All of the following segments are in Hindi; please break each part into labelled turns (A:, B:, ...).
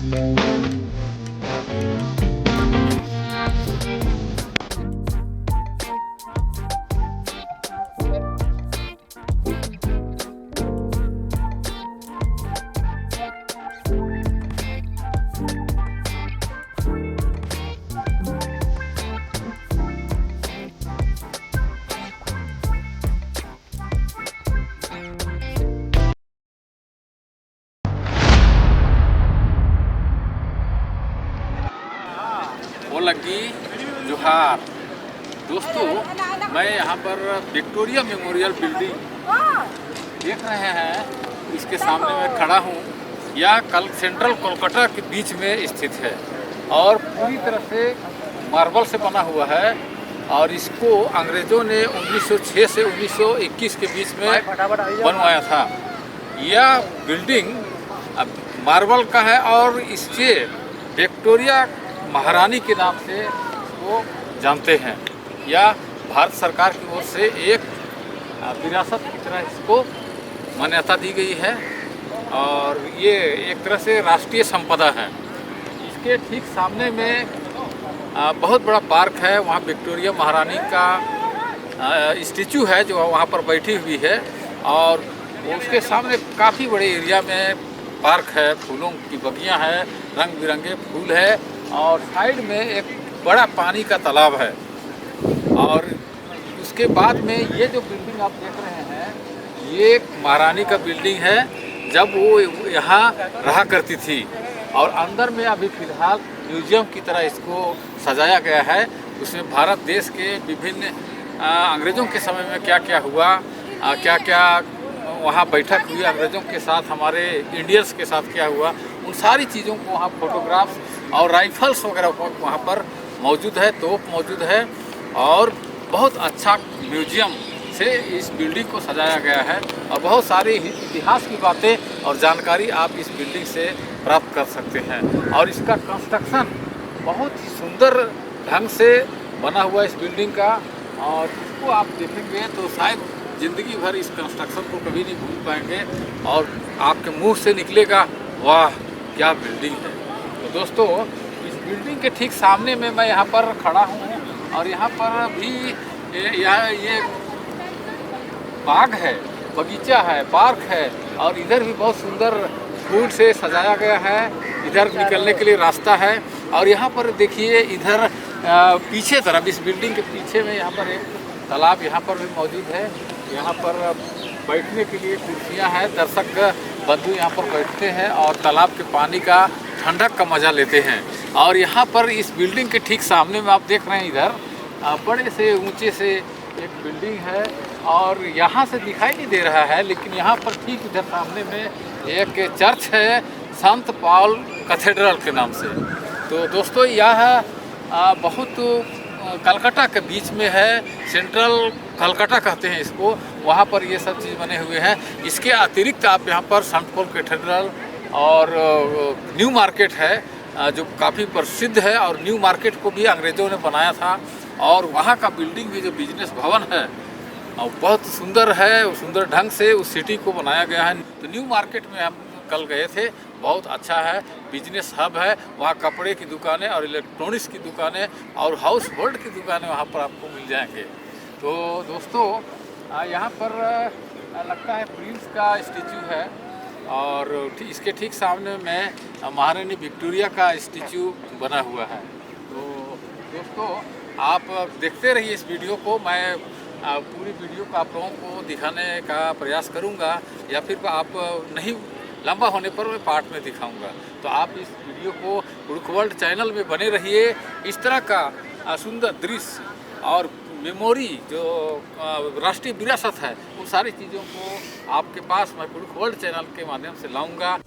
A: वो लगी जोहार। दोस्तों, मैं यहाँ पर विक्टोरिया मेमोरियल बिल्डिंग देख रहे हैं, इसके सामने मैं खड़ा हूँ। यह सेंट्रल कोलकाता के बीच में स्थित है और पूरी तरह से मार्बल से बना हुआ है। और इसको अंग्रेज़ों ने 1906 से 1921 के बीच में बनवाया था। यह बिल्डिंग मार्बल का है और इसके विक्टोरिया महारानी के नाम से वो जानते हैं। यह भारत सरकार की ओर से एक विरासत की तरह इसको मान्यता दी गई है और ये एक तरह से राष्ट्रीय संपदा है। इसके ठीक सामने में बहुत बड़ा पार्क है। वहाँ विक्टोरिया महारानी का स्टैचू है जो वहाँ पर बैठी हुई है और उसके सामने काफ़ी बड़े एरिया में पार्क है, फूलों की बगियाँ हैं, रंग बिरंगे फूल है और साइड में एक बड़ा पानी का तालाब है। और उसके बाद में ये जो बिल्डिंग आप देख रहे हैं, ये एक महारानी का बिल्डिंग है जब वो यहाँ रहा करती थी। और अंदर में अभी फ़िलहाल म्यूजियम की तरह इसको सजाया गया है। उसमें भारत देश के विभिन्न अंग्रेज़ों के समय में क्या क्या हुआ, क्या क्या वहाँ बैठक हुई अंग्रेज़ों के साथ, हमारे इंडियंस के साथ क्या हुआ, उन सारी चीज़ों को वहाँ फोटोग्राफ्स और राइफल्स वगैरह वहाँ पर मौजूद है, तोप मौजूद है। और बहुत अच्छा म्यूजियम से इस बिल्डिंग को सजाया गया है और बहुत सारी इतिहास की बातें और जानकारी आप इस बिल्डिंग से प्राप्त कर सकते हैं। और इसका कंस्ट्रक्शन बहुत ही सुंदर ढंग से बना हुआ इस बिल्डिंग का, और इसको आप देखेंगे तो शायद ज़िंदगी भर इस कंस्ट्रक्शन को कभी नहीं भूल पाएंगे और आपके मुंह से निकलेगा, वाह क्या बिल्डिंग है। तो दोस्तों, इस बिल्डिंग के ठीक सामने में मैं यहाँ पर खड़ा हूँ और यहाँ पर भी ये बाग है, बगीचा है, पार्क है और इधर भी बहुत सुंदर फूल से सजाया गया है। इधर निकलने के लिए रास्ता है और यहाँ पर देखिए, इधर पीछे तरफ इस बिल्डिंग के पीछे में यहाँ पर एक तालाब यहाँ पर भी मौजूद है। यहाँ पर बैठने के लिए कुर्सियाँ हैं, दर्शक बंधु यहाँ पर बैठते हैं और तालाब के पानी का ठंडक का मज़ा लेते हैं। और यहाँ पर इस बिल्डिंग के ठीक सामने में आप देख रहे हैं, इधर बड़े से ऊंचे से एक बिल्डिंग है और यहाँ से दिखाई नहीं दे रहा है, लेकिन यहाँ पर ठीक इधर सामने में एक चर्च है, संत पॉल कैथेड्रल के नाम से। तो दोस्तों, यह बहुत कलकत्ता के बीच में है, सेंट्रल कलकत्ता कहते हैं इसको। वहाँ पर ये सब चीज़ बने हुए हैं। इसके अतिरिक्त आप यहाँ पर संत पॉल कैथेड्रल और न्यू मार्केट है जो काफ़ी प्रसिद्ध है, और न्यू मार्केट को भी अंग्रेज़ों ने बनाया था। और वहाँ का बिल्डिंग भी जो बिजनेस भवन है बहुत सुंदर है, सुंदर ढंग से उस सिटी को बनाया गया है। तो न्यू मार्केट में हम कल गए थे, बहुत अच्छा है, बिजनेस हब है। वहाँ कपड़े की दुकानें और इलेक्ट्रॉनिक्स की दुकानें और हाउस होल्ड की दुकानें वहाँ पर आपको मिल जाएंगे। तो दोस्तों, यहाँ पर लगता है प्रिंस का स्टैचू है और इसके ठीक सामने में महारानी विक्टोरिया का स्टैचू बना हुआ है। तो दोस्तों, आप देखते रहिए इस वीडियो को। मैं पूरी वीडियो को आप लोगों को दिखाने का प्रयास करूंगा, या फिर आप नहीं लंबा होने पर मैं पार्ट में दिखाऊंगा। तो आप इस वीडियो को कुरुख वर्ल्ड चैनल में बने रहिए। इस तरह का सुंदर दृश्य और मेमोरी जो राष्ट्रीय विरासत है, उन सारी चीज़ों को आपके पास मैं कुरुख वर्ल्ड चैनल के माध्यम से लाऊंगा।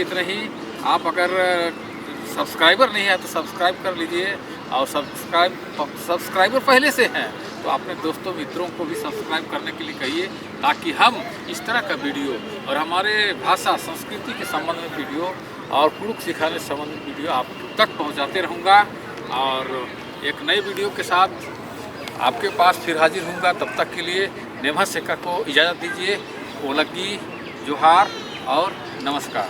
A: इतना ही। आप अगर सब्सक्राइबर नहीं है तो सब्सक्राइब कर लीजिए, और सब्सक्राइबर पहले से हैं तो अपने दोस्तों मित्रों को भी सब्सक्राइब करने के लिए कहिए, ताकि हम इस तरह का वीडियो और हमारे भाषा संस्कृति के संबंध में वीडियो और कुरुख सिखाने से संबंधित वीडियो आप तक पहुंचाते रहूँगा। और एक नए वीडियो के साथ आपके पास फिर हाजिर होऊंगा। तब तक के लिए नेभा शेखर को इजाज़त दीजिए। ओलग्गी, जोहार और नमस्कार।